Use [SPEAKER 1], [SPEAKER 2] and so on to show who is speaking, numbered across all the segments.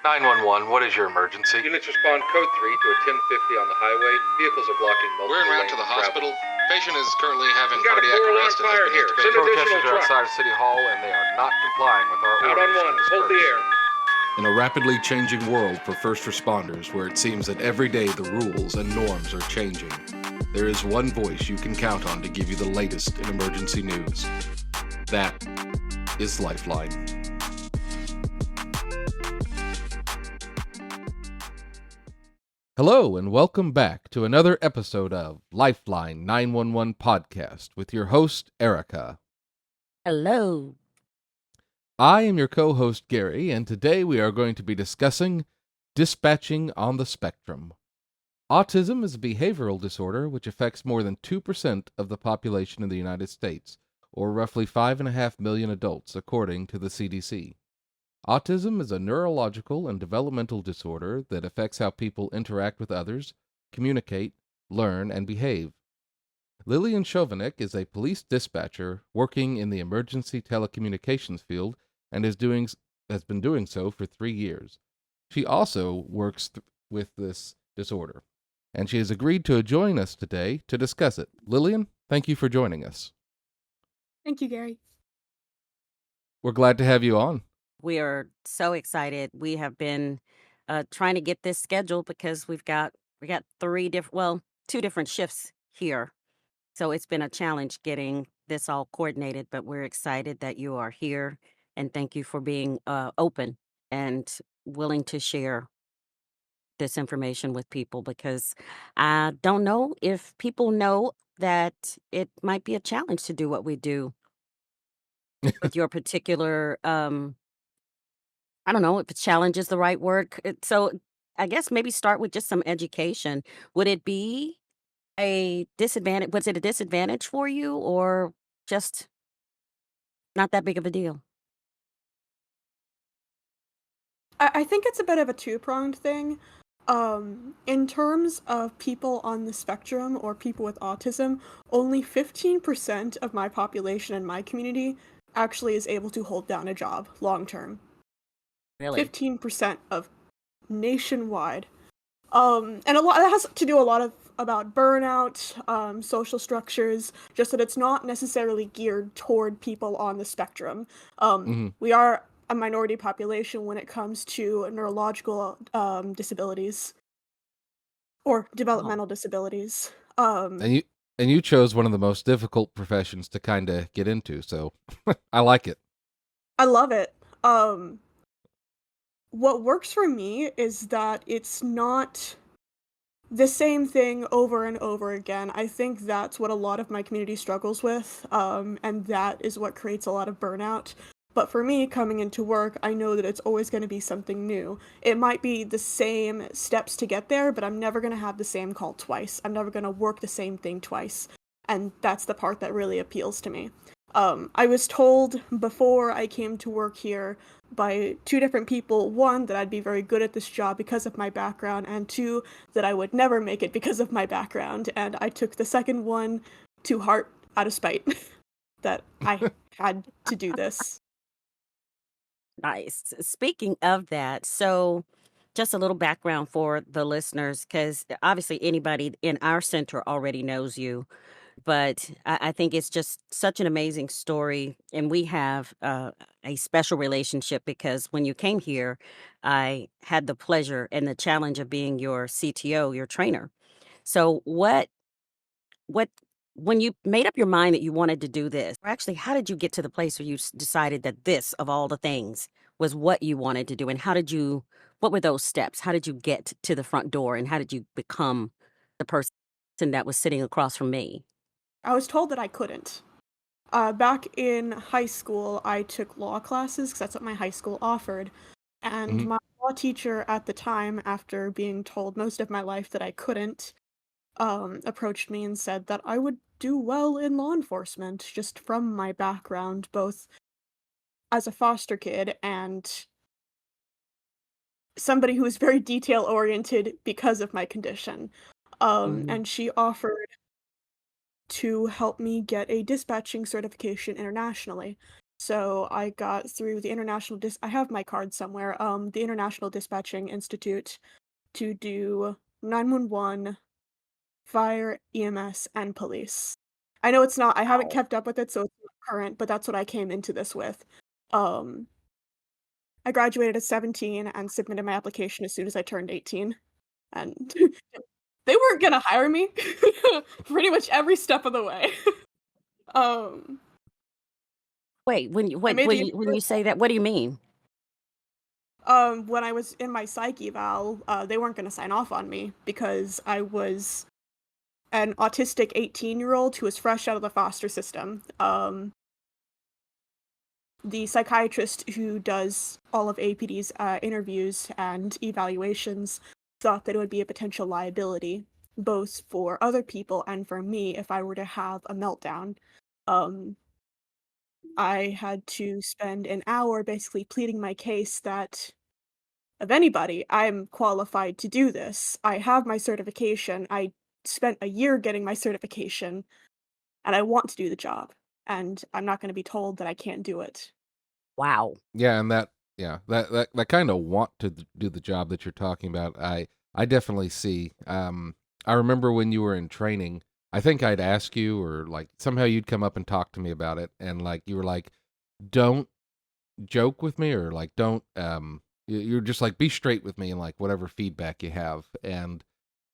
[SPEAKER 1] 911, what is your emergency?
[SPEAKER 2] Units respond code 3 to a 1050 on the highway. Vehicles are blocking multiple
[SPEAKER 3] We're en route
[SPEAKER 2] lanes
[SPEAKER 3] to the
[SPEAKER 2] of travel.
[SPEAKER 3] hospital. Patient is currently having
[SPEAKER 2] We've got a
[SPEAKER 3] cardiac
[SPEAKER 2] 4-alarm
[SPEAKER 3] arrest and has
[SPEAKER 2] fire
[SPEAKER 3] been
[SPEAKER 2] here.
[SPEAKER 3] intubated.
[SPEAKER 2] Send
[SPEAKER 1] Protesters
[SPEAKER 2] additional
[SPEAKER 1] are
[SPEAKER 2] trucks.
[SPEAKER 1] outside of City Hall and they are not complying with our
[SPEAKER 2] Out on
[SPEAKER 1] orders to
[SPEAKER 2] 1. Hold the
[SPEAKER 1] disperse.
[SPEAKER 2] air.
[SPEAKER 4] In a rapidly changing world for first responders where it seems that every day the rules and norms are changing, there is one voice you can count on to give you the latest in emergency news. That is Lifeline.
[SPEAKER 5] Hello, and welcome back to another episode of Lifeline 911 Podcast with your host, Erica.
[SPEAKER 6] Hello.
[SPEAKER 5] I am your co-host, Gary, and today we are going to be discussing dispatching on the spectrum. Autism is a behavioral disorder which affects more than 2% of the population in the United States, or roughly 5.5 million adults, according to the CDC. Autism is a neurological and developmental disorder that affects how people interact with others, communicate, learn, and behave. Lilyen Chovanec is a police dispatcher working in the emergency telecommunications field and has been doing so for 3 years. She also works with this disorder, and she has agreed to join us today to discuss it. Lilyen, thank you for joining us.
[SPEAKER 7] Thank you, Gary.
[SPEAKER 5] We're glad to have you on.
[SPEAKER 6] We are so excited. We have been trying to get this scheduled because we got two different shifts here. So it's been a challenge getting this all coordinated, but we're excited that you are here, and thank you for being open and willing to share this information with people, because I don't know if people know that it might be a challenge to do what we do with your particular I don't know if challenge is the right word. So I guess maybe start with just some education. Would it be a disadvantage? Was it a disadvantage for you, or just not that big of a deal?
[SPEAKER 7] I think it's a bit of a two-pronged thing. In terms of people on the spectrum or people with autism, only 15% of my population in my community actually is able to hold down a job long term.
[SPEAKER 6] Really?
[SPEAKER 7] 15% of nationwide. And a lot that has to do about burnout, social structures, just that it's not necessarily geared toward people on the spectrum. We are a minority population when it comes to neurological disabilities or developmental disabilities.
[SPEAKER 5] And you chose one of the most difficult professions to kind of get into, so I like it.
[SPEAKER 7] I love it. What works for me is that it's not the same thing over and over again. I think that's what a lot of my community struggles with, and that is what creates a lot of burnout. But for me, coming into work, I know that it's always going to be something new. It might be the same steps to get there, but I'm never going to have the same call twice. I'm never going to work the same thing twice. And that's the part that really appeals to me. I was told before I came to work here by two different people, one, that I'd be very good at this job because of my background, and two, that I would never make it because of my background. And I took the second one to heart out of spite that I had to do this.
[SPEAKER 6] Nice. Speaking of that, so just a little background for the listeners, because obviously anybody in our center already knows you, but I think it's just such an amazing story. And we have a special relationship because when you came here, I had the pleasure and the challenge of being your CTO, your trainer. So what, when you made up your mind that you wanted to do this, or actually, how did you get to the place where you decided that this, of all the things, was what you wanted to do? And what were those steps? How did you get to the front door, and how did you become the person that was sitting across from me?
[SPEAKER 7] I was told that I couldn't. Back in high school, I took law classes because that's what my high school offered. And my law teacher at the time, after being told most of my life that I couldn't, approached me and said that I would do well in law enforcement just from my background, both as a foster kid and somebody who is very detail oriented because of my condition. And she offered to help me get a dispatching certification internationally. So I got through the I have my card somewhere, the International Dispatching Institute to do 911, fire, EMS, and police. I know it's not I haven't
[SPEAKER 6] Wow.
[SPEAKER 7] kept up with it, so it's not current, but that's what I came into this with. Um, I graduated at 17 and submitted my application as soon as I turned 18, and they weren't gonna hire me pretty much every step of the way. Um,
[SPEAKER 6] Wait,
[SPEAKER 7] I made the
[SPEAKER 6] when
[SPEAKER 7] intro
[SPEAKER 6] you say that, what do you mean?
[SPEAKER 7] when I was in my psych eval, they weren't gonna sign off on me because I was an autistic 18-year-old who was fresh out of the foster system. The psychiatrist who does all of APD's interviews and evaluations thought that it would be a potential liability, both for other people and for me if I were to have a meltdown. Um, I had to spend an hour basically pleading my case that of anybody, I'm qualified to do this. I have my certification. I spent a year getting my certification, and I want to do the job. And I'm not going to be told that I can't do it.
[SPEAKER 6] Wow.
[SPEAKER 5] Yeah, and that kind of want to do the job that you're talking about. I definitely see. I remember when you were in training. I think I'd ask you, or like somehow you'd come up and talk to me about it, and like you were like, "Don't joke with me," or like, "Don't." You're just like, "Be straight with me," and like whatever feedback you have. And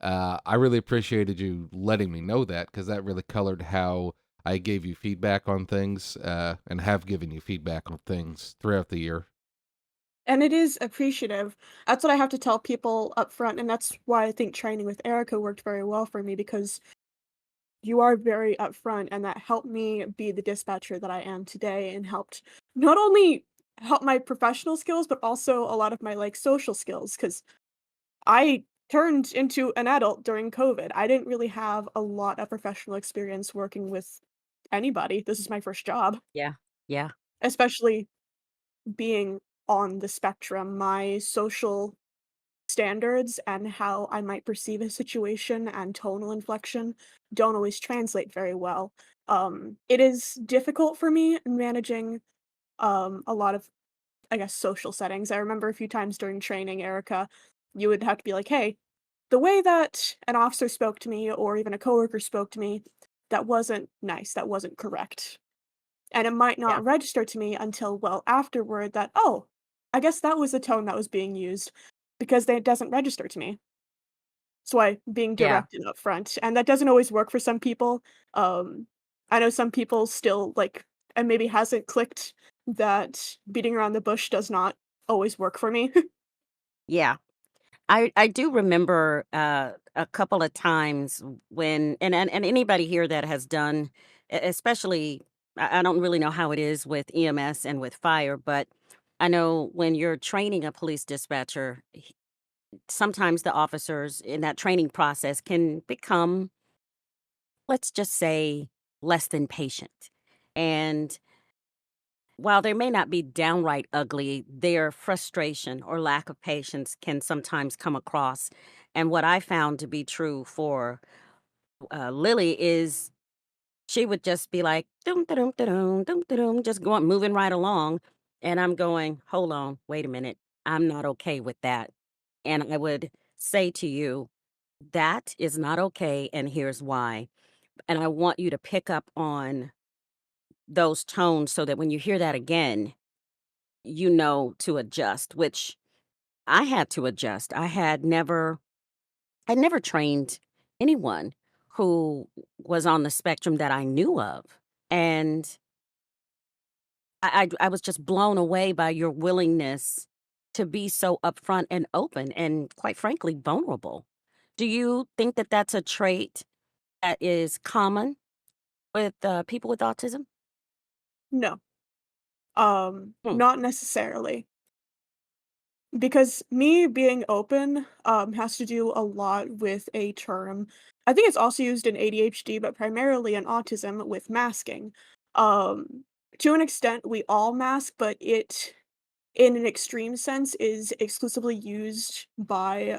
[SPEAKER 5] I really appreciated you letting me know that because that really colored how I gave you feedback on things, and have given you feedback on things throughout the year.
[SPEAKER 7] And it is appreciative. That's what I have to tell people up front, and that's why I think training with Erica worked very well for me because you are very upfront, and that helped me be the dispatcher that I am today and helped not only help my professional skills, but also a lot of my like social skills because I turned into an adult during COVID. I didn't really have a lot of professional experience working with anybody. This is my first job,
[SPEAKER 6] Yeah. Yeah.
[SPEAKER 7] especially being on the spectrum. My social standards and how I might perceive a situation and tonal inflection don't always translate very well. It is difficult for me managing a lot of, I guess, social settings. I remember a few times during training, Erica, you would have to be like, hey, the way that an officer spoke to me or even a coworker spoke to me, that wasn't nice, that wasn't correct. And it might
[SPEAKER 6] Yeah.
[SPEAKER 7] not register to me until well afterward that, oh, I guess that was the tone that was being used because it doesn't register to me. That's why being
[SPEAKER 6] Yeah.
[SPEAKER 7] direct and upfront, and that doesn't always work for some people. Um, I know some people still like, and maybe hasn't clicked that beating around the bush does not always work for me.
[SPEAKER 6] Yeah. I do remember a couple of times when and anybody here that has done especially I don't really know how it is with EMS and with fire, but I know when you're training a police dispatcher, sometimes the officers in that training process can become, let's just say, less than patient. And while they may not be downright ugly, their frustration or lack of patience can sometimes come across. And what I found to be true for Lily is she would just be like, doom, doom, doom, doom, doom, just going, moving right along. And I'm going, hold on, wait a minute. I'm not okay with that. And I would say to you, that is not okay. And here's why. And I want you to pick up on those tones so that when you hear that again, you know to adjust, which I had to adjust. I never trained anyone who was on the spectrum that I knew of. And I was just blown away by your willingness to be so upfront and open and quite frankly vulnerable. Do you think that that's a trait that is common with people with autism?
[SPEAKER 7] No,
[SPEAKER 6] Hmm.
[SPEAKER 7] not necessarily. Because me being open, has to do a lot with a term. I think it's also used in ADHD, but primarily in autism with masking. To an extent, we all mask, but it, in an extreme sense, is exclusively used by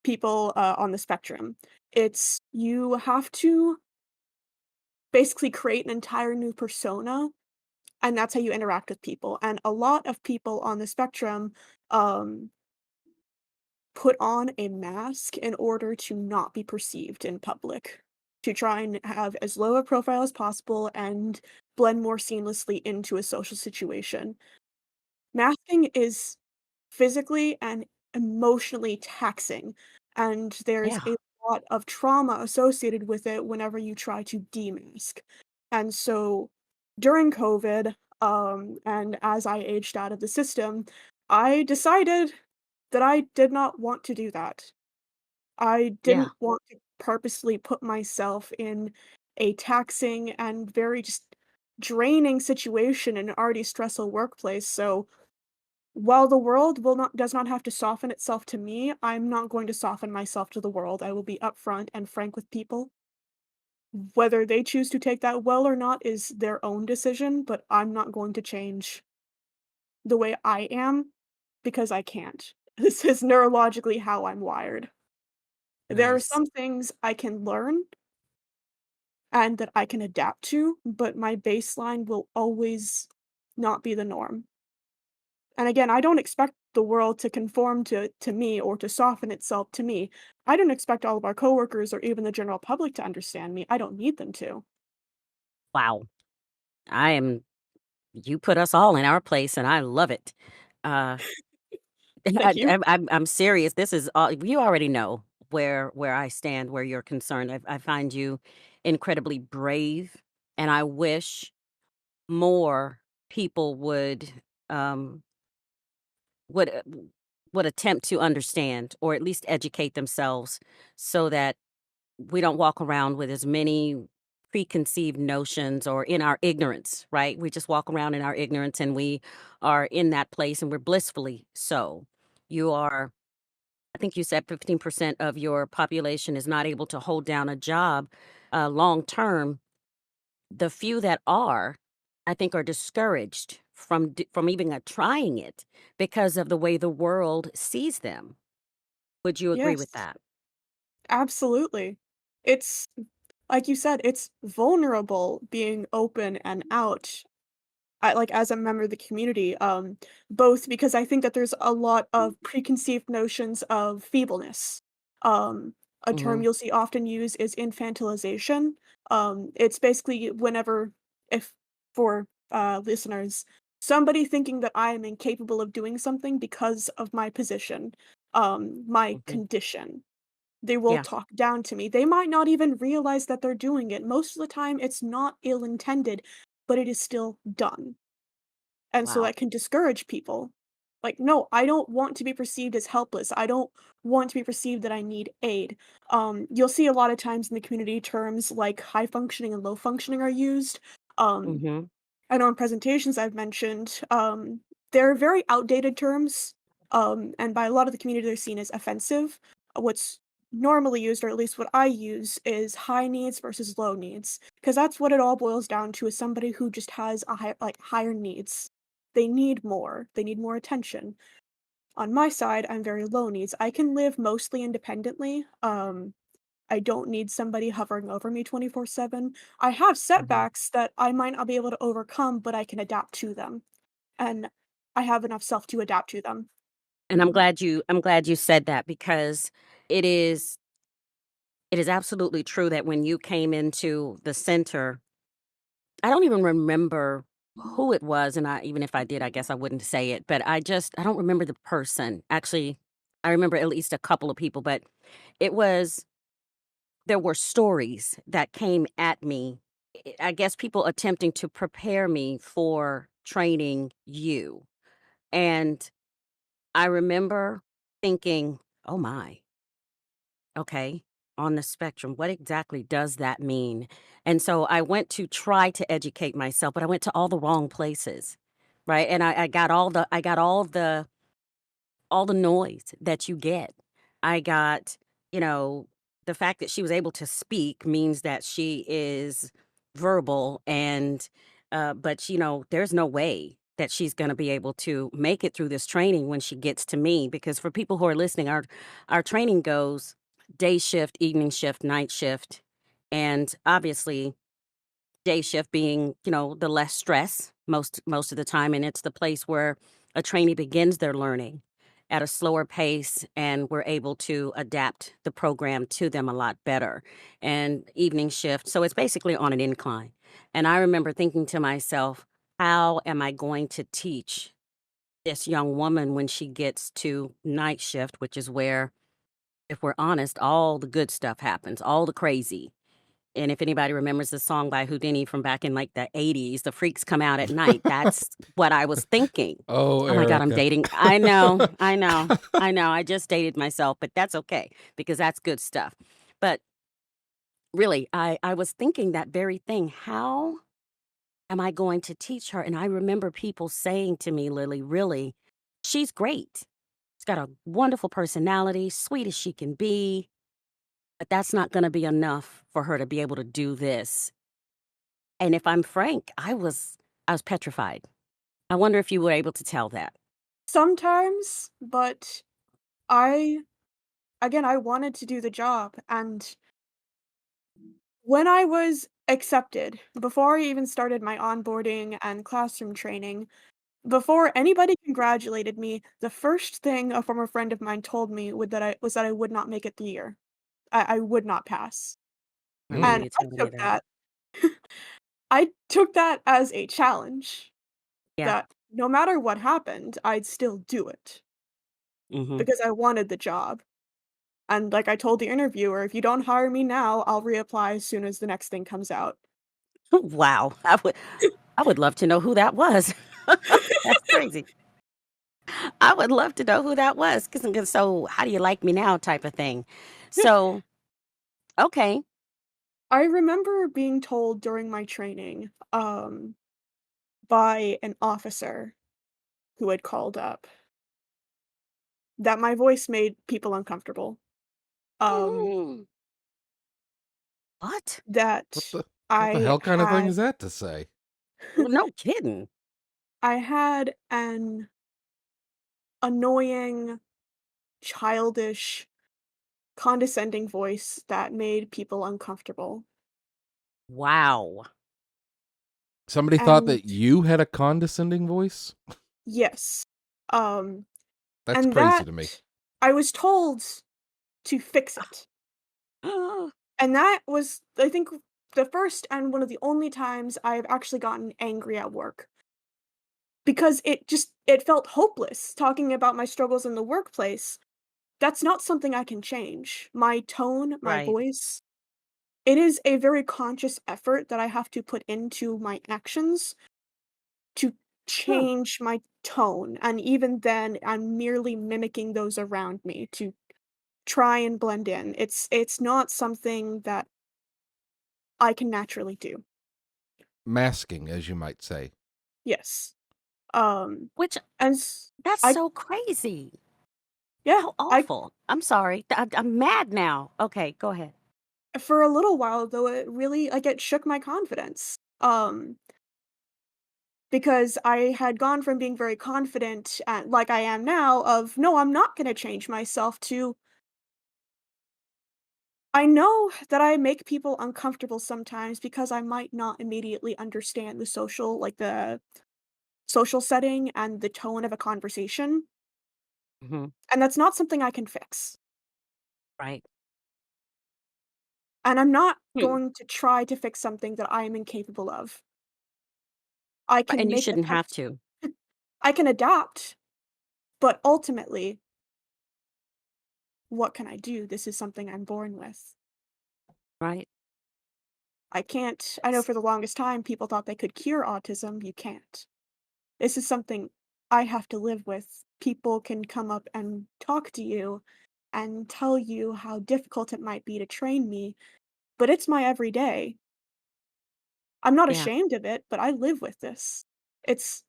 [SPEAKER 7] people on the spectrum. It's you have to basically create an entire new persona and that's how you interact with people, and a lot of people on the spectrum, um, put on a mask in order to not be perceived in public, to try and have as low a profile as possible and blend more seamlessly into a social situation. Masking is physically and emotionally taxing, and there's
[SPEAKER 6] Yeah.
[SPEAKER 7] a lot of trauma associated with it whenever you try to demask. And so during COVID, and as I aged out of the system, I decided that I did not want to do that. I
[SPEAKER 6] Yeah.
[SPEAKER 7] didn't want to purposely put myself in a taxing and very just draining situation in an already stressful workplace. So while the world will not does not have to soften itself to me, I'm not going to soften myself to the world. I will be upfront and frank with people. Whether they choose to take that well or not is their own decision, but I'm not going to change the way I am because I can't. This is neurologically how I'm wired. There are
[SPEAKER 6] Nice.
[SPEAKER 7] some things I can learn and that I can adapt to, but my baseline will always not be the norm. And again, I don't expect the world to conform to me or to soften itself to me. I don't expect all of our coworkers or even the general public to understand me. I don't need them to.
[SPEAKER 6] Wow. I am you put us all in our place, and I love it. Uh,
[SPEAKER 7] Thank you.
[SPEAKER 6] I'm serious. This is all you already know where I stand, where you're concerned. I find you incredibly brave, and I wish more people um, would, uh, would attempt to understand or at least educate themselves so that we don't walk around with as many preconceived notions or in our ignorance, right? We just walk around in our ignorance and we are in that place and we're blissfully so. You are, I think you said 15% of your population is not able to hold down a job long term. The few that are, I think, are discouraged from even trying it because of the way the world sees them. Would you agree with
[SPEAKER 7] Yes,
[SPEAKER 6] that?
[SPEAKER 7] absolutely. It's like you said, it's vulnerable being open and out. Like as a member of the community, both because I think that there's a lot of preconceived notions of feebleness. Um, a term
[SPEAKER 6] Hmm.
[SPEAKER 7] you'll see often used is infantilization. It's basically whenever, if for listeners, somebody thinking that I am incapable of doing something because of my position, my
[SPEAKER 6] Hmm.
[SPEAKER 7] condition. They will
[SPEAKER 6] Yeah.
[SPEAKER 7] talk down to me. They might not even realize that they're doing it. Most of the time, it's not ill intended, but it is still done. And so
[SPEAKER 6] Wow.
[SPEAKER 7] that can discourage people. Like, no, I don't want to be perceived as helpless. I don't want to be perceived that I need aid. You'll see a lot of times in the community terms like high functioning and low functioning are used. Um,
[SPEAKER 6] Hmm.
[SPEAKER 7] I know in presentations I've mentioned, they're very outdated terms, and by a lot of the community they're seen as offensive. What's normally used, or at least what I use, is high needs versus low needs, because that's what it all boils down to is somebody who just has like higher needs. They need more. They need more attention. On my side, I'm very low needs. I can live mostly independently. I don't need somebody hovering over me 24/7. I have
[SPEAKER 6] Hmm.
[SPEAKER 7] setbacks that I might not be able to overcome, but I can adapt to them, and I have enough self to adapt to them.
[SPEAKER 6] And I'm glad you said that because it is it is absolutely true that when you came into the center, I don't even remember who it was, and I even if I did, I guess I wouldn't say it, but I don't remember the person. Actually, I remember at least a couple of people, but it was there were stories that came at me. I guess people attempting to prepare me for training you. And I remember thinking, "Oh my, okay, on the spectrum, what exactly does that mean?" And so I went to try to educate myself, but I went to all the wrong places, right? And I got all the noise that you get. I got, you know, the fact that she was able to speak means that she is verbal and but there's no way that she's going to be able to make it through this training when she gets to me because for people who are listening our training goes day shift, evening shift, night shift, and obviously day shift being, the less stress most of the time, and it's the place where a trainee begins their learning at a slower pace, and we're able to adapt the program to them a lot better. And evening shift, so it's basically on an incline. And I remember thinking to myself, how am I going to teach this young woman when she gets to night shift, which is where, if we're honest, all the good stuff happens, all the crazy. And if anybody remembers the song by Houdini from back in like the 80s, the freaks come out at night. That's what I was thinking.
[SPEAKER 5] Oh,
[SPEAKER 6] Oh my God, I'm
[SPEAKER 5] Erica.
[SPEAKER 6] dating. I know, I know, I know. I just dated myself, but that's okay because that's good stuff. But really, I was thinking that very thing. How am I going to teach her? And I remember people saying to me, Lily, really, she's great. She's got a wonderful personality, sweet as she can be, but that's not going to be enough for her to be able to do this. And if I'm frank, I was petrified. I wonder if you were able to tell that.
[SPEAKER 7] Sometimes, but I again, I wanted to do the job, and when I was accepted, before I even started my onboarding and classroom training, before anybody congratulated me, the first thing a former friend of mine told me was that I would not make it the year. I would not pass.
[SPEAKER 6] I remember
[SPEAKER 5] Mm.
[SPEAKER 7] And
[SPEAKER 6] you telling me that.
[SPEAKER 7] I took that as a challenge
[SPEAKER 6] Yeah.
[SPEAKER 7] that no matter what happened, I'd still do it
[SPEAKER 6] Mhm.
[SPEAKER 7] because I wanted the job. And like I told the interviewer, if you don't hire me now, I'll reapply as soon as the next thing comes out.
[SPEAKER 6] Wow. I would love to know who that was. That's crazy. I would love to know who that was. Cause so how do you like me now type of thing. So, okay.
[SPEAKER 7] I remember being told during my training, by an officer who had called up that my voice made people uncomfortable. Um,
[SPEAKER 6] Mm. What?
[SPEAKER 5] What
[SPEAKER 7] that
[SPEAKER 5] the what the
[SPEAKER 7] I
[SPEAKER 5] hell kind of thing
[SPEAKER 7] had
[SPEAKER 5] is that to say?
[SPEAKER 6] Well, no kidding.
[SPEAKER 7] I had an annoying, childish, condescending voice that made people uncomfortable.
[SPEAKER 6] Wow.
[SPEAKER 5] Somebody thought
[SPEAKER 7] And
[SPEAKER 5] that you had a condescending voice?
[SPEAKER 7] yes, um,
[SPEAKER 5] That's
[SPEAKER 7] and
[SPEAKER 5] crazy
[SPEAKER 7] that
[SPEAKER 5] to me.
[SPEAKER 7] I was told to fix it. And that was, I think, the first and one of the only times I've actually gotten angry at work. Because it felt hopeless talking about my struggles in the workplace. That's not something I can change. My tone, my
[SPEAKER 6] Right.
[SPEAKER 7] voice, it is a very conscious effort that I have to put into my actions to
[SPEAKER 6] Huh.
[SPEAKER 7] change my tone, and even then, I'm merely mimicking those around me to try and blend in. It's not something that I can naturally do.
[SPEAKER 5] Masking, as you might say.
[SPEAKER 7] Yes. Um,
[SPEAKER 6] Which
[SPEAKER 7] and s
[SPEAKER 6] that's
[SPEAKER 7] I
[SPEAKER 6] so crazy.
[SPEAKER 7] yeah,
[SPEAKER 6] How
[SPEAKER 7] I
[SPEAKER 6] awful. I'm sorry. I'm mad now. Okay, go ahead.
[SPEAKER 7] for a little while, though, it really like, it shook my confidence, because I had gone from being very confident, like I am now, of, "No, I'm not gonna change myself," to, "I know that I make people uncomfortable sometimes because I might not immediately understand the social setting and the tone of a conversation,
[SPEAKER 6] Mhm.
[SPEAKER 7] and that's not something I can fix."
[SPEAKER 6] Right.
[SPEAKER 7] And I'm not
[SPEAKER 6] Hmm.
[SPEAKER 7] going to try to fix something that I am incapable of. I can
[SPEAKER 6] And you
[SPEAKER 7] make
[SPEAKER 6] shouldn't have
[SPEAKER 7] attempts.
[SPEAKER 6] to.
[SPEAKER 7] I can adapt, but ultimately, what can I do? This is something I'm born with.
[SPEAKER 6] Right.
[SPEAKER 7] I know
[SPEAKER 6] S-
[SPEAKER 7] for the longest time people thought they could cure autism. You can't. This is something I have to live with. People can come up and talk to you and tell you how difficult it might be to train me, but it's my everyday. I'm not
[SPEAKER 6] Yeah.
[SPEAKER 7] ashamed of it, but I live with this. It's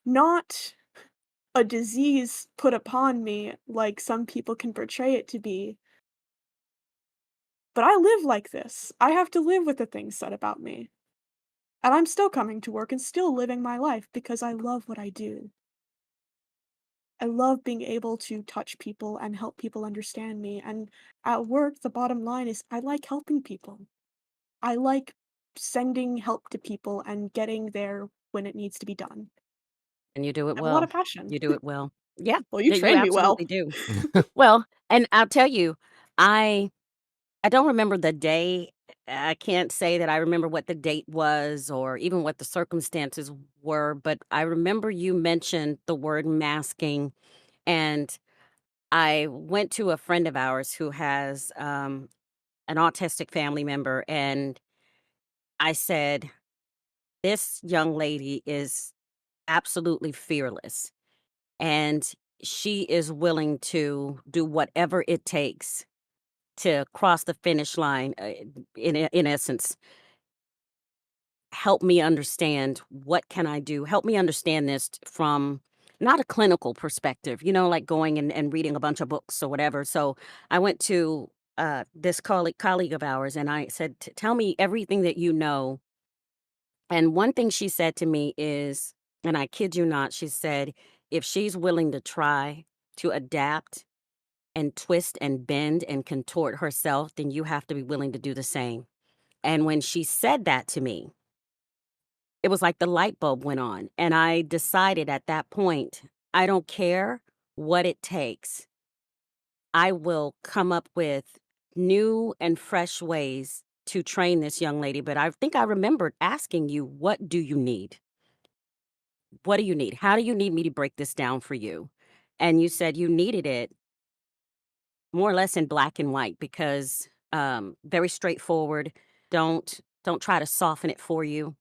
[SPEAKER 7] not a disease put upon me like some people can portray it to be, but I live like this. I have to live with the things said about me. And I'm still coming to work and still living my life because I love what I do. I love being able to touch people and help people understand me. And at work, the bottom line is I like helping people. I like sending help to people and getting there when it needs to be done.
[SPEAKER 6] And you do it
[SPEAKER 7] I have a lot
[SPEAKER 6] well.
[SPEAKER 7] of passion.
[SPEAKER 6] You do it well. Yeah,
[SPEAKER 7] Well, you
[SPEAKER 6] yeah, you
[SPEAKER 7] trained me well.
[SPEAKER 6] absolutely do. Well, and I'll tell you, I I don't remember the day. I can't say that I remember what the date was or even what the circumstances were, but I remember you mentioned the word masking, and I went to a friend of ours who has an autistic family member, and I said, "This young lady is absolutely fearless, and she is willing to do whatever it takes to cross the finish line, in essence, help me understand what can I do? Help me understand this from not a clinical perspective, like going and reading a bunch of books or whatever. So I went to this colleague of ours and I said, Tell me everything that you know." And one thing she said to me is, and I kid you not, she said, if she's willing to try to adapt and twist and bend and contort herself, then you have to be willing to do the same. And when she said that to me, it was like the light bulb went on. And I decided at that point, I don't care what it takes. I will come up with new and fresh ways to train this young lady. But I think I remembered asking you, what do you need? What do you need? How do you need me to break this down for you? And you said you needed it more or less in black and white because very straightforward. Don't try to soften it for you.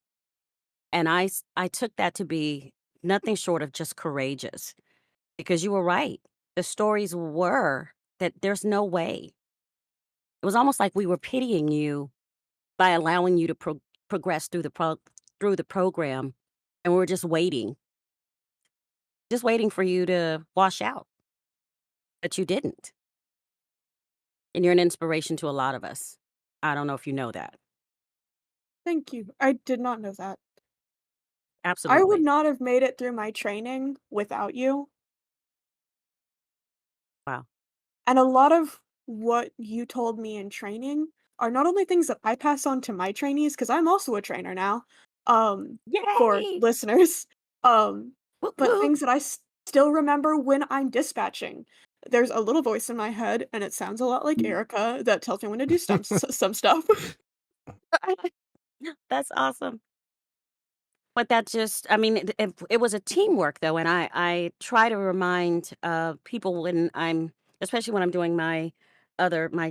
[SPEAKER 6] And I took that to be nothing short of just courageous because you were right. The stories were that there's no way. It was almost like we were pitying you by allowing you to progress through the program, and we were just waiting for you to wash out, but you didn't. And you're an inspiration to a lot of us. I don't know if you know that.
[SPEAKER 7] Thank you. I did not know that. I would
[SPEAKER 6] Absolutely.
[SPEAKER 7] not have made it through my training without you.
[SPEAKER 6] Wow.
[SPEAKER 7] And a lot of what you told me in training are not only things that I pass on to my trainees, because I'm also a trainer now, for
[SPEAKER 6] Yay!
[SPEAKER 7] listeners, um,
[SPEAKER 6] Whoop,
[SPEAKER 7] but
[SPEAKER 6] whoop.
[SPEAKER 7] things that I still remember when I'm dispatching. There's a little voice in my head, and it sounds a lot like Erica that tells me when to do some stuff.
[SPEAKER 6] That's awesome. But that just, I mean, it was a teamwork though, and I try to remind people when especially when I'm doing my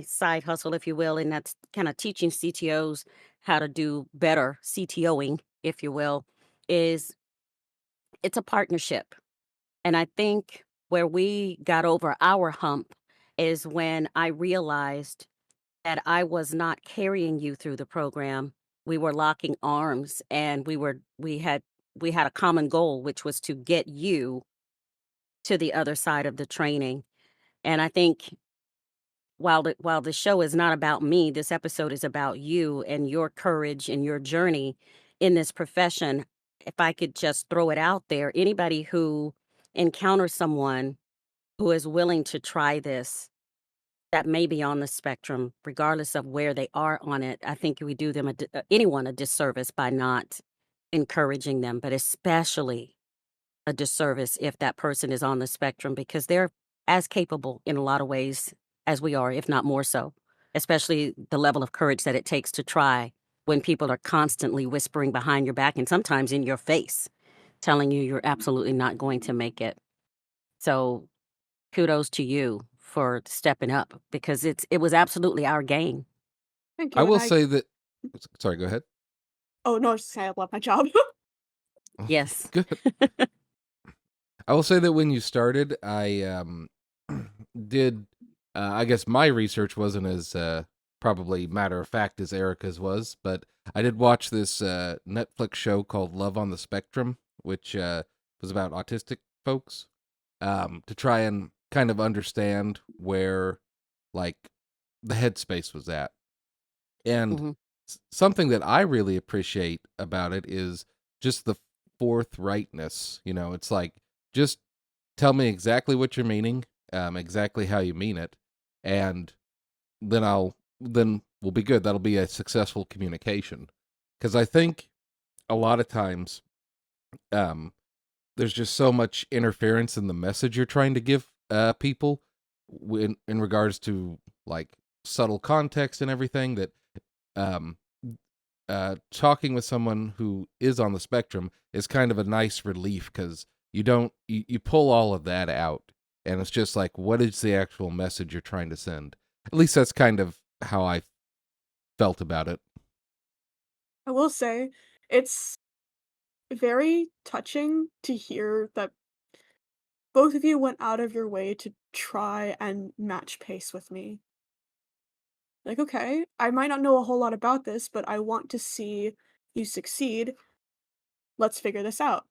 [SPEAKER 6] side hustle, if you will, and that's kind of teaching CTOs how to do better CTOing, if you will, is it's a partnership. And I think where we got over our hump is when I realized that I was not carrying you through the program. We were locking arms and we had a common goal, which was to get you to the other side of the training. And I think while the show is not about me, this episode is about you and your courage and your journey in this profession. If I could just throw it out there, anybody who encounters someone who is willing to try this that may be on the spectrum, regardless of where they are on it, I think we do them anyone a disservice by not encouraging them, but especially a disservice if that person is on the spectrum because they're as capable in a lot of ways as we are, if not more so. Especially the level of courage that it takes to try when people are constantly whispering behind your back and sometimes in your face, telling you you're absolutely not going to make it. So kudos to you for stepping up because it was absolutely our game.
[SPEAKER 7] Thank
[SPEAKER 5] I
[SPEAKER 7] you, and
[SPEAKER 5] will say that. Sorry, go ahead.
[SPEAKER 7] oh, no, I was just saying I love my job.
[SPEAKER 6] Yes.
[SPEAKER 5] Good. I will say that when you started, I did. I guess my research wasn't as probably matter of fact as Erica's was, but I did watch this Netflix show called Love on the Spectrum, which was about autistic folks, to try and kind of understand where, like, the headspace was at. And
[SPEAKER 6] Mhm.
[SPEAKER 5] something that I really appreciate about it is just the forthrightness. It's like, just tell me exactly what you're meaning, exactly how you mean it, and then we'll be good. That'll be a successful communication. Because I think a lot of times um, there's just so much interference in the message you're trying to give people in regards to like subtle context and everything that um, talking with someone who is on the spectrum is kind of a nice relief because you pull all of that out and it's just like, what is the actual message you're trying to send? At least that's kind of how I felt about it.
[SPEAKER 7] I will say it's very touching to hear that both of you went out of your way to try and match pace with me. Like, okay, I might not know a whole lot about this, but I want to see you succeed. Let's figure this out.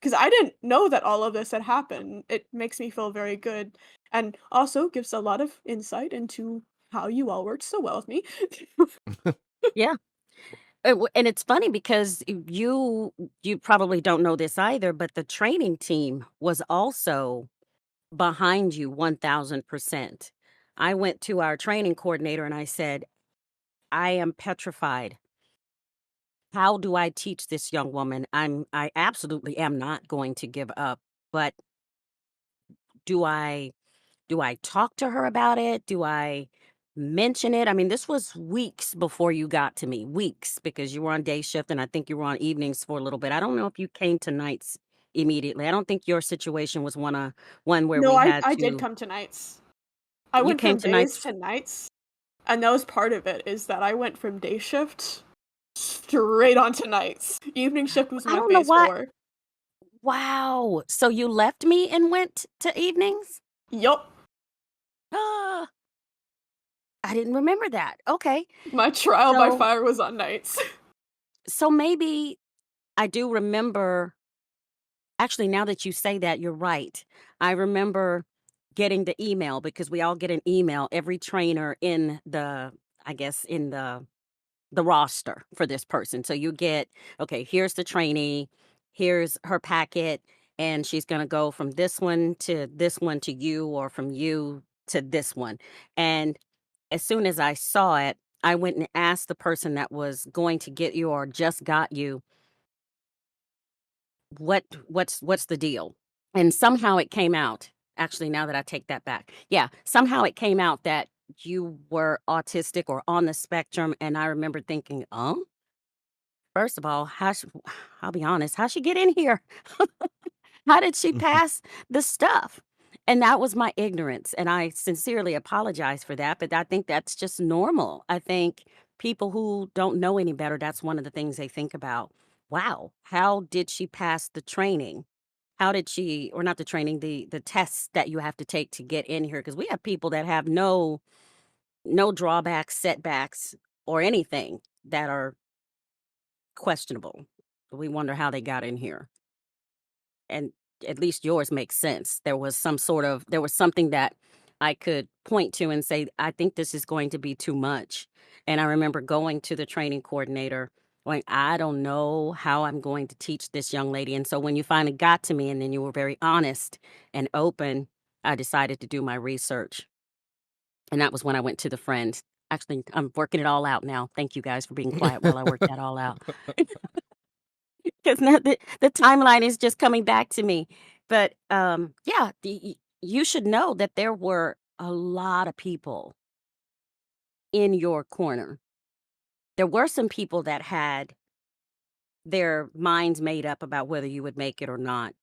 [SPEAKER 7] Because I didn't know that all of this had happened. It makes me feel very good and also gives a lot of insight into how you all worked so well with me.
[SPEAKER 6] Yeah. And it's funny because you probably don't know this either, but the training team was also behind you 1000%. I went to our training coordinator and I said, I am petrified. How do I teach this young woman? I absolutely am not going to give up, but do I do I talk to her about it? Do I mention it? I mean, this was weeks before you got to me, weeks, because you were on day shift and I think you were on evenings for a little bit. I don't know if you came to nights immediately. I don't think your situation was one where
[SPEAKER 7] No,
[SPEAKER 6] we
[SPEAKER 7] I
[SPEAKER 6] had
[SPEAKER 7] I did
[SPEAKER 6] to.
[SPEAKER 7] come to nights. I
[SPEAKER 6] You
[SPEAKER 7] went
[SPEAKER 6] came
[SPEAKER 7] from
[SPEAKER 6] to
[SPEAKER 7] days
[SPEAKER 6] nights.
[SPEAKER 7] to nights, and that was part of it, is that I went from day shift straight onto nights. Evening shift was
[SPEAKER 6] I
[SPEAKER 7] my
[SPEAKER 6] don't know
[SPEAKER 7] phase
[SPEAKER 6] why.
[SPEAKER 7] 4.
[SPEAKER 6] Wow. So you left me and went to evenings?
[SPEAKER 7] Yup,
[SPEAKER 6] Ah, I didn't remember that. Okay.
[SPEAKER 7] my trial by
[SPEAKER 6] So
[SPEAKER 7] fire was on nights.
[SPEAKER 6] so maybe I do remember. Actually, now that you say that, you're right. I remember getting the email because we all get an email, every trainer in the, I guess, in the roster for this person. So you get, okay, here's the trainee, here's her packet, and she's going to go from this one to you, or from you to this one. And as soon as I saw it, I went and asked the person that was going to get you or just got you, what's the deal? And somehow it came out. Actually, now that I take that back. Yeah, somehow it came out that you were autistic or on the spectrum, and I remember thinking, first of all, I'll be honest, how'd she get in here? How did she pass the stuff? And that was my ignorance, and I sincerely apologize for that, but I think that's just normal. I think people who don't know any better, that's one of the things they think about. Wow, how did she pass the training? How did she, or not the training, the tests that you have to take to get in here? Because we have people that have no drawbacks, setbacks, or anything that are questionable. We wonder how they got in here. And at least yours makes sense. There was something that I could point to and say, I think this is going to be too much. And I remember going to the training coordinator, going, I don't know how I'm going to teach this young lady. And so when you finally got to me and then you were very honest and open, I decided to do my research. And that was when I went to the friend. Actually, I'm working it all out now. Thank you guys for being quiet while I work that all out. Because now the timeline is just coming back to me. But, yeah, you should know that there were a lot of people in your corner. There were some people that had their minds made up about whether you would make it or not,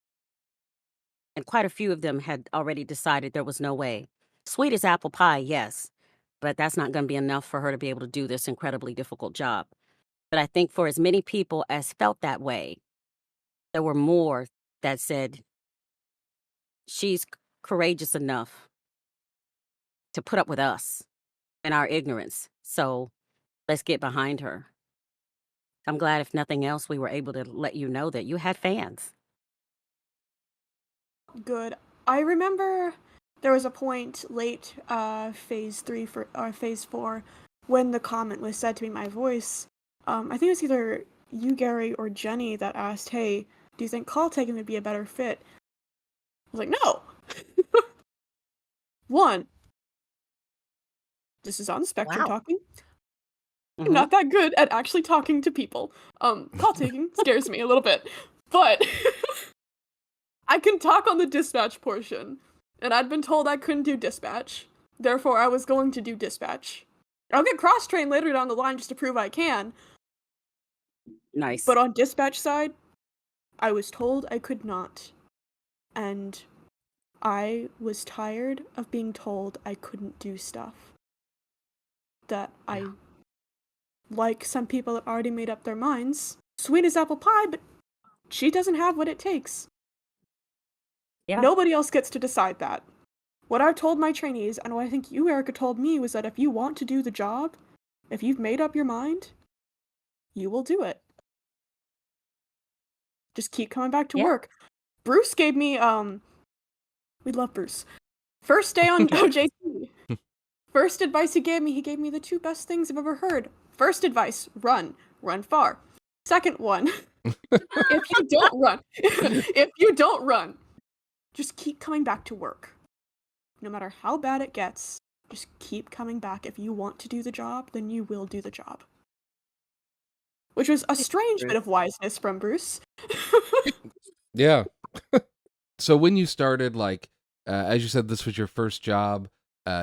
[SPEAKER 6] and quite a few of them had already decided there was no way. Sweet as apple pie, yes, but that's not gonna be enough for her to be able to do this incredibly difficult job. But I think for as many people as felt that way, there were more that said, she's courageous enough to put up with us and our ignorance. So let's get behind her. I'm glad, if nothing else, we were able to let you know that you had fans.
[SPEAKER 7] Good. I remember there was a point late phase 3 for phase 4 when the comment was said to be my voice. I think it was either you, Gary, or Jenny that asked, "Hey, do you think call taking would be a better fit?" I was like, "No." One, this is on the spectrum
[SPEAKER 6] Wow.
[SPEAKER 7] talking. I'm not that good at actually talking to people. Call taking scares me a little bit, but I can talk on the dispatch portion, and I'd been told I couldn't do dispatch. Therefore, I was going to do dispatch. I'll get cross-trained later down the line just to prove I can,
[SPEAKER 6] Nice.
[SPEAKER 7] but on dispatch side, I was told I could not. And I was tired of being told I couldn't do stuff. That I, like some people that already made up their minds, sweet as apple pie, but she doesn't have what it takes.
[SPEAKER 6] Yeah.
[SPEAKER 7] Nobody else gets to decide that. What I've told my trainees, and what I think you, Erica, told me, was that if you want to do the job, if you've made up your mind, you will do it. Just keep coming back to
[SPEAKER 6] Yeah.
[SPEAKER 7] work. Bruce gave me, we love Bruce. First day on OJT. First advice he gave me the two best things I've ever heard. First advice, run far. Second one, if you don't run, just keep coming back to work. No matter how bad it gets, just keep coming back. If you want to do the job, then you will do the job. Which was a strange bit of wiseness from Bruce.
[SPEAKER 5] Yeah. So when you started, like, as you said, this was your first job.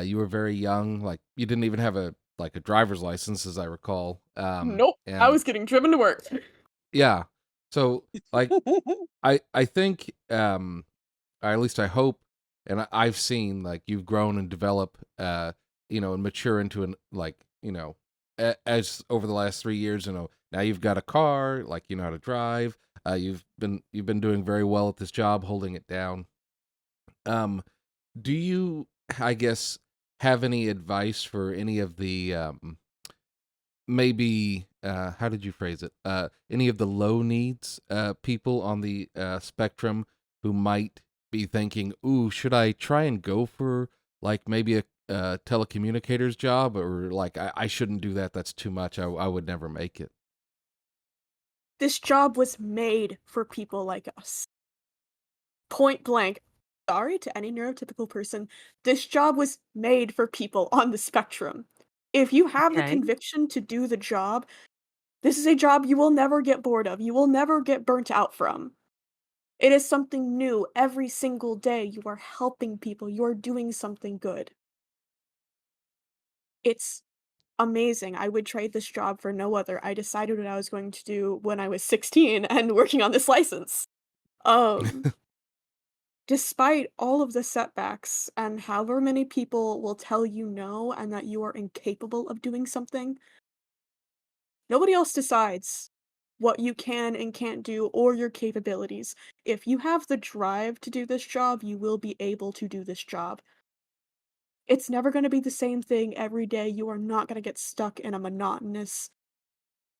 [SPEAKER 5] You were very young. Like, you didn't even have a driver's license, as I recall.
[SPEAKER 7] Nope, I
[SPEAKER 5] and
[SPEAKER 7] was getting driven to work.
[SPEAKER 5] yeah. So, like, I think, or at least I hope, and I've seen, like, you've grown and develop, and mature into an, like, as over the last 3 years, now you've got a car, like, you know how to drive. You've been doing very well at this job, holding it down. Do you, I guess, have any advice for any of the maybe how did you phrase it? Any of the low needs people on the spectrum who might be thinking, "Ooh, should I try and go for like maybe a telecommunicator's job, or like I shouldn't do that. That's too much. I would never make it."
[SPEAKER 7] This job was made for people like us. Point blank. Sorry to any neurotypical person. This job was made for people on the spectrum. If you have the
[SPEAKER 6] Okay.
[SPEAKER 7] conviction to do the job, this is a job you will never get bored of. You will never get burnt out from. It is something new every single day. You are helping people. You are doing something good. It's amazing. I would trade this job for no other. I decided what I was going to do when I was 16 and working on this license. Um, Despite all of the setbacks and however many people will tell you no and that you are incapable of doing something, nobody else decides what you can and can't do or your capabilities. If you have the drive to do this job, you will be able to do this job. It's never going to be the same thing every day. You are not going to get stuck in a monotonous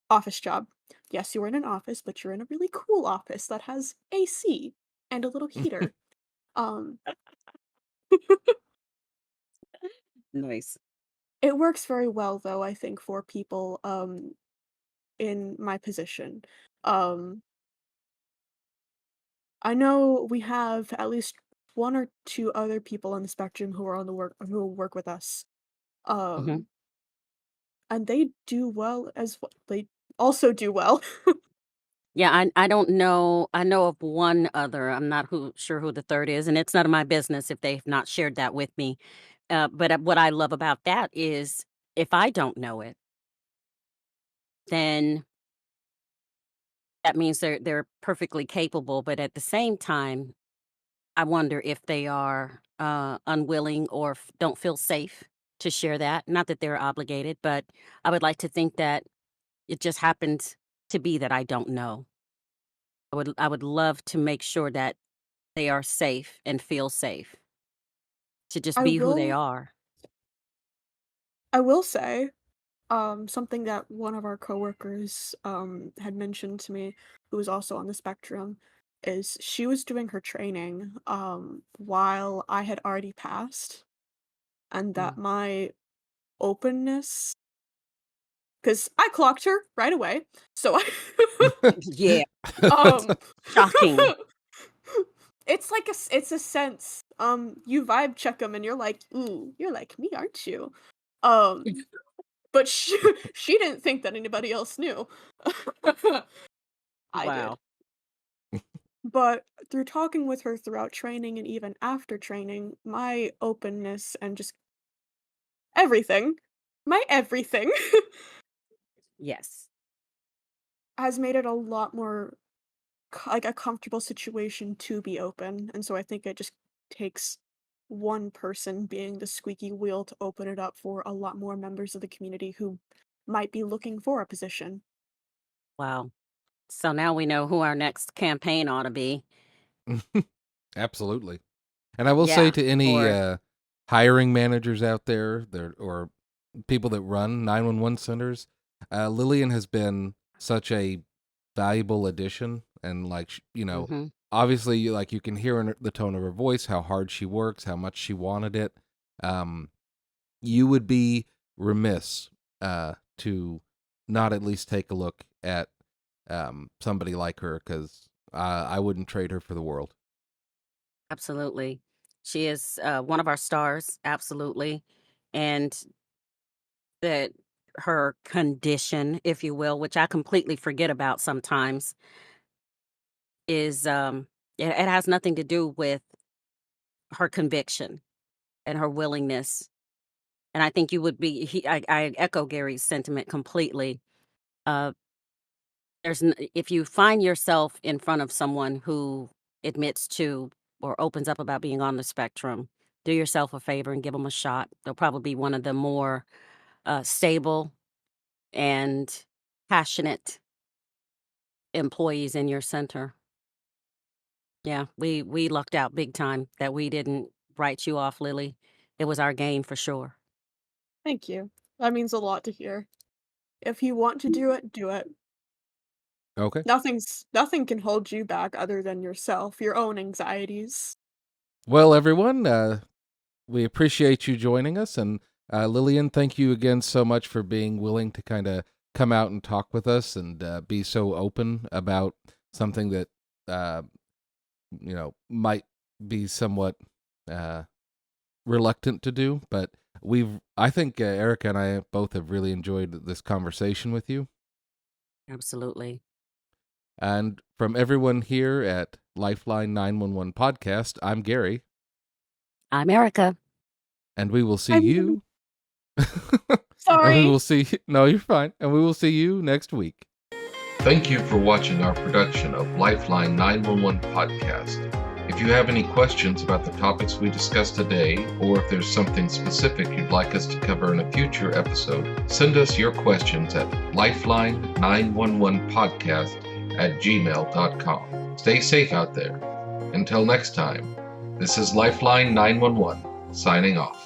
[SPEAKER 7] office job. Yes, you're in an office, but you're in a really cool office that has AC and a little heater. Um,
[SPEAKER 6] Nice.
[SPEAKER 7] it works very well though, I think, for people in my position. Um, I know we have at least one or two other people on the spectrum who are on the who work with us.
[SPEAKER 6] hmm
[SPEAKER 7] Um, and they do well as well. They also do well.
[SPEAKER 6] Yeah, I don't know. I know of one other. I'm not sure who the third is, and it's none of my business if they've not shared that with me. But what I love about that is if I don't know it, then that means they're perfectly capable. But at the same time, I wonder if they are unwilling or don't feel safe to share that. Not that they're obligated, but I would like to think that it just happens to be that I don't know. I would love to make sure that they are safe and feel safe to just
[SPEAKER 7] I
[SPEAKER 6] be who they
[SPEAKER 7] will
[SPEAKER 6] are.
[SPEAKER 7] I will say, something that one of our coworkers had mentioned to me, who was also on the spectrum, is she was doing her training while I had already passed, and that
[SPEAKER 6] Mm.
[SPEAKER 7] my openness, because I clocked her right away, so
[SPEAKER 6] Yeah,
[SPEAKER 7] um
[SPEAKER 6] shocking.
[SPEAKER 7] it's like it's a sense, you vibe check them and you're like, ooh, you're like me, aren't you? um but she didn't think that anybody else knew. I did.
[SPEAKER 6] Wow.
[SPEAKER 7] But through talking with her throughout training and even after training, my openness and just everything, my everything,
[SPEAKER 6] Yes.
[SPEAKER 7] has made it a lot more like a comfortable situation to be open. And so I think it just takes one person being the squeaky wheel to open it up for a lot more members of the community who might be looking for a position.
[SPEAKER 6] Wow. So now we know who our next campaign ought to be.
[SPEAKER 5] Absolutely. And I will say
[SPEAKER 6] Yeah.
[SPEAKER 5] to any
[SPEAKER 6] Or
[SPEAKER 5] hiring managers out there, or people that run 911 centers, Lillian has been such a valuable addition. And like,
[SPEAKER 6] mhm.
[SPEAKER 5] obviously you can hear in the tone of her voice how hard she works, how much she wanted it. You would be remiss to not at least take a look at somebody like her, because I wouldn't trade her for the world.
[SPEAKER 6] Absolutely. She is one of our stars, absolutely. And that her condition, if you will, which I completely forget about sometimes, is it has nothing to do with her conviction and her willingness. And I think you would be I echo Gary's sentiment completely. Uh if you find yourself in front of someone who admits to or opens up about being on the spectrum, do yourself a favor and give them a shot. They'll probably be one of the more stable and passionate employees in your center. Yeah, we lucked out big time that we didn't write you off, Lily. It was our gain for sure.
[SPEAKER 7] Thank you. That means a lot to hear. If you want to do it, do it.
[SPEAKER 5] Okay.
[SPEAKER 7] Nothing can hold you back other than yourself, your own anxieties.
[SPEAKER 5] Well, everyone, we appreciate you joining us. And Lillian, thank you again so much for being willing to kind of come out and talk with us and be so open about something that, might be somewhat reluctant to do. But I think Erica and I both have really enjoyed this conversation with you.
[SPEAKER 6] Absolutely.
[SPEAKER 5] And from everyone here at Lifeline 911 Podcast, I'm Gary.
[SPEAKER 6] I'm Erica.
[SPEAKER 5] And we will see
[SPEAKER 7] I'm
[SPEAKER 5] you. And
[SPEAKER 7] Sorry.
[SPEAKER 5] we will see. No, you're fine. And we will see you next week.
[SPEAKER 4] Thank you for watching our production of Lifeline 911 Podcast. If you have any questions about the topics we discussed today, or if there's something specific you'd like us to cover in a future episode, send us your questions at lifeline911podcast@gmail.com. Stay safe out there. Until next time, this is Lifeline 911 signing off.